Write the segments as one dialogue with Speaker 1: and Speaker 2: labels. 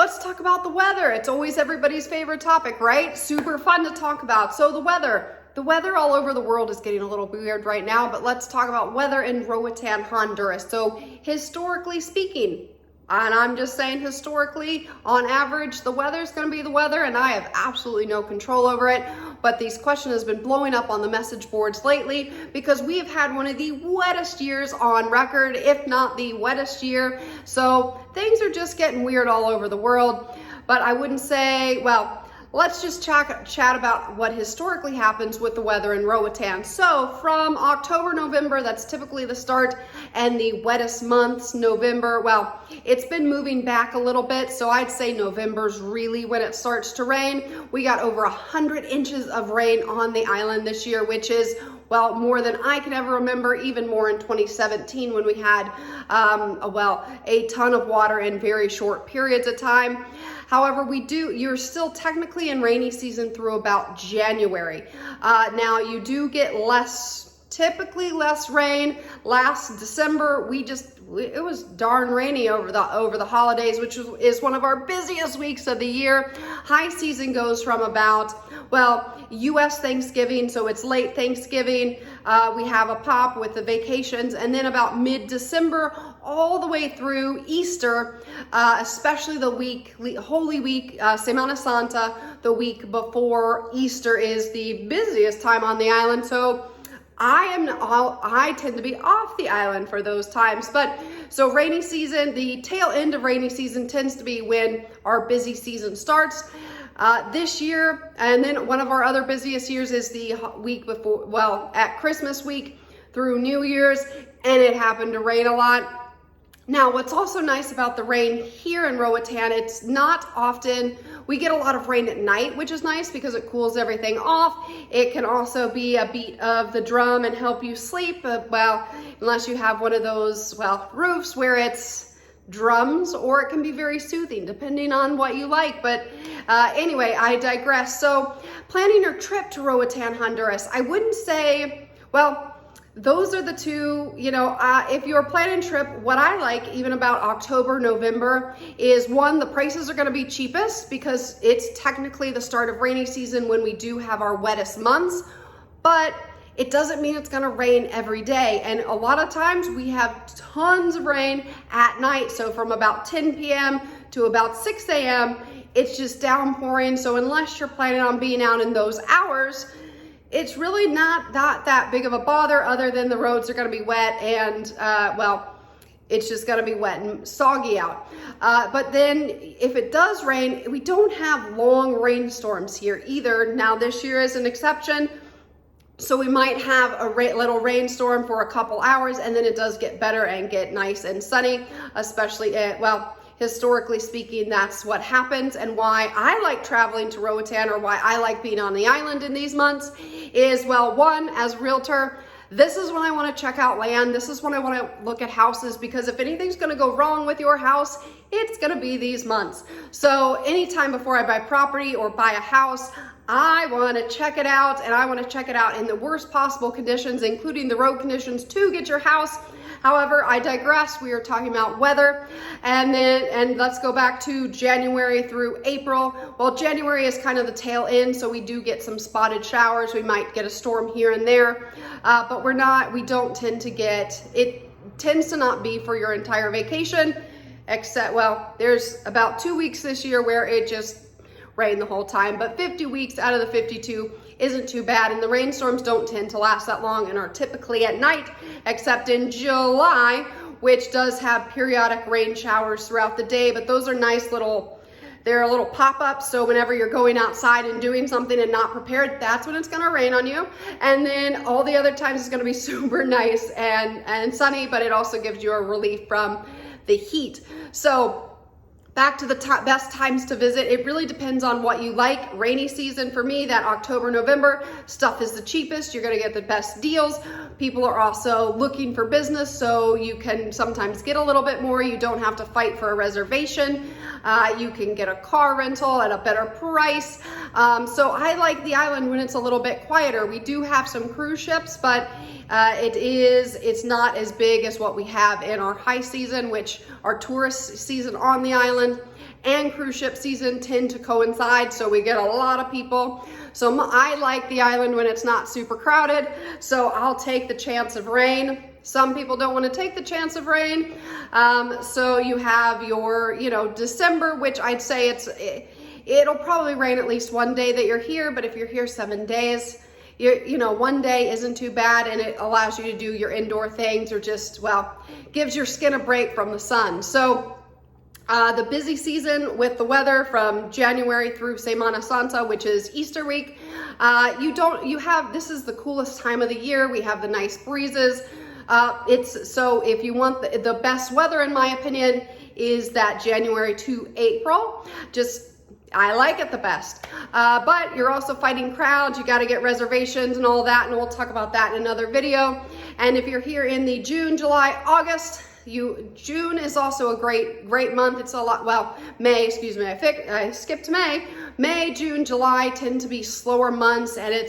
Speaker 1: let's talk about the weather. It's always everybody's favorite topic, right? Super fun to talk about. So the weather. The weather all over the world is getting a little weird right now, but let's talk about weather in Roatan, Honduras. So historically speaking, and I'm just saying historically, on average, the weather's gonna be the weather, and I have absolutely no control over it. But this question has been blowing up on the message boards lately because we have had one of the wettest years on record, if not the wettest year. So things are just getting weird all over the world. But I wouldn't say, well, let's just chat about what historically happens with the weather in Roatan. So from October, November, that's typically the start, and the wettest months, November, well, it's been moving back a little bit. So I'd say November's really when it starts to rain. We got over 100 inches of rain on the island this year, which is, well, more than I can ever remember, even more in 2017 when we had, a ton of water in very short periods of time. However, you're still technically in rainy season through about January. Now you do get typically less rain. Last December, it was darn rainy over the holidays, which is one of our busiest weeks of the year. High season goes from about, US Thanksgiving, so it's late Thanksgiving. We have a pop with the vacations, and then about mid-December all the way through Easter, especially the Holy Week, Semana Santa, the week before Easter is the busiest time on the island. So I tend to be off the island for those times. But so rainy season, the tail end of rainy season tends to be when our busy season starts. This year, and then one of our other busiest years is the week before, at Christmas week through New Year's, and it happened to rain a lot. Now, what's also nice about the rain here in Roatan, it's not often, we get a lot of rain at night, which is nice because it cools everything off. It can also be a beat of the drum and help you sleep, unless you have one of those, roofs where it's drums, or it can be very soothing depending on what you like. But anyway, I digress. So planning your trip to Roatan, Honduras, I wouldn't say, those are the two, if you're planning a trip, what I like even about October, November is one, the prices are going to be cheapest because it's technically the start of rainy season when we do have our wettest months, but it doesn't mean it's going to rain every day. And a lot of times we have tons of rain at night. So from about 10 p.m. to about 6 a.m., it's just downpouring. So unless you're planning on being out in those hours, it's really not that big of a bother, other than the roads are going to be wet and, it's just going to be wet and soggy out. But then if it does rain, we don't have long rainstorms here either. Now this year is an exception. So we might have a little rainstorm for a couple hours, and then it does get better and get nice and sunny, especially historically speaking, that's what happens. And why I like traveling to Roatan, or why I like being on the island in these months is, one, as a realtor, this is when I want to check out land. This is when I want to look at houses, because if anything's going to go wrong with your house, it's going to be these months. So anytime before I buy property or buy a house, I want to check it out, and I want to check it out in the worst possible conditions, including the road conditions, to get your house. However, I digress. We are talking about weather, and let's go back to January through April. Well, January is kind of the tail end, so we do get some spotted showers. We might get a storm here and there, but we don't tend to get, it tends to not be for your entire vacation, except, there's about 2 weeks this year where it just rained the whole time, but 50 weeks out of the 52 isn't too bad, and the rainstorms don't tend to last that long and are typically at night, except in July, which does have periodic rain showers throughout the day. But those are nice they're a little pop-ups, so whenever you're going outside and doing something and not prepared, that's when it's going to rain on you. And then all the other times it's going to be super nice and sunny, but it also gives you a relief from the heat. So back to the best times to visit, it really depends on what you like. Rainy season for me, that October, November, stuff is the cheapest. You're gonna get the best deals. People are also looking for business, so you can sometimes get a little bit more. You don't have to fight for a reservation. You can get a car rental at a better price. So I like the island when it's a little bit quieter. We do have some cruise ships, but It's not as big as what we have in our high season, which our tourist season on the island and cruise ship season tend to coincide, so we get a lot of people. So I like the island when it's not super crowded, so I'll take the chance of rain. Some people don't want to take the chance of rain, so you have your, December, which I'd say it'll probably rain at least one day that you're here, but if you're here 7 days, one day isn't too bad, and it allows you to do your indoor things, or just, gives your skin a break from the sun. So the busy season with the weather from January through Semana Santa, which is Easter week, this is the coolest time of the year. We have the nice breezes. So if you want the best weather, in my opinion, is that January to April. I like it the best, but you're also fighting crowds. You got to get reservations and all that, and we'll talk about that in another video. And if you're here in the June, July, August, June is also a great month. It's a lot, May, excuse me, I skipped May. May, June, July tend to be slower months, and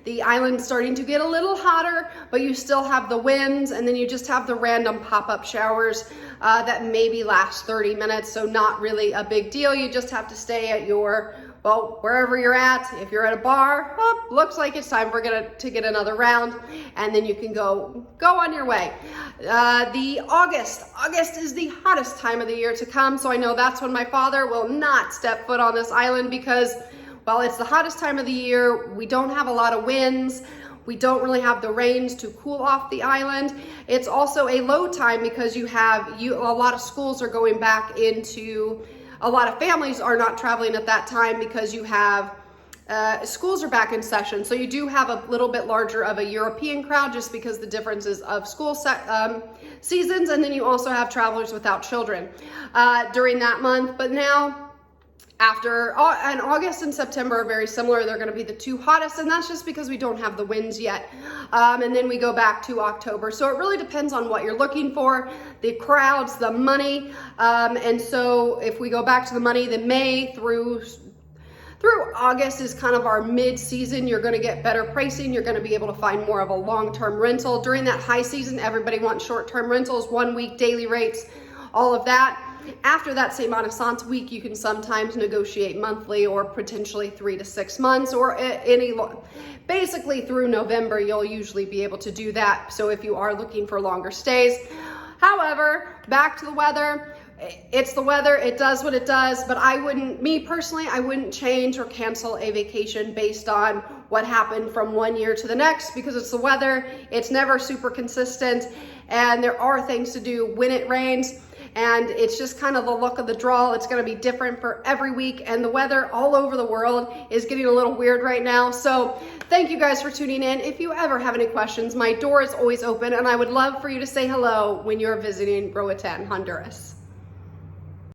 Speaker 1: the island's starting to get a little hotter, but you still have the winds, and then you just have the random pop-up showers that maybe last 30 minutes, so not really a big deal. You just have to stay at wherever you're at. If you're at a bar, looks like it's time to get another round, and then you can go on your way. August is the hottest time of the year to come, so I know that's when my father will not step foot on this island, because while it's the hottest time of the year, we don't have a lot of winds. We don't really have the rains to cool off the island. It's also a low time because a lot of schools are going back into, a lot of families are not traveling at that time because you have, schools are back in session. So you do have a little bit larger of a European crowd, just because the differences of school seasons. And then you also have travelers without children during that month. But now, and August and September are very similar. They're going to be the two hottest, and that's just because we don't have the winds yet. And then we go back to October. So it really depends on what you're looking for, the crowds, the money. And so if we go back to the money, then May through August is kind of our mid-season. You're going to get better pricing. You're going to be able to find more of a long-term rental. During that high season, everybody wants short-term rentals, 1 week daily rates, all of that. After that Semana Santa week, you can sometimes negotiate monthly, or potentially 3 to 6 months, or basically through November, you'll usually be able to do that. So if you are looking for longer stays. However, back to the weather. It's the weather, it does what it does, but me personally, I wouldn't change or cancel a vacation based on what happened from one year to the next, because it's the weather. It's never super consistent, and there are things to do when it rains. And it's just kind of the luck of the draw. It's going to be different for every week, and the weather all over the world is getting a little weird right now. So thank you guys for tuning in. If you ever have any questions, my door is always open, and I would love for you to say hello when you're visiting Roatan, Honduras.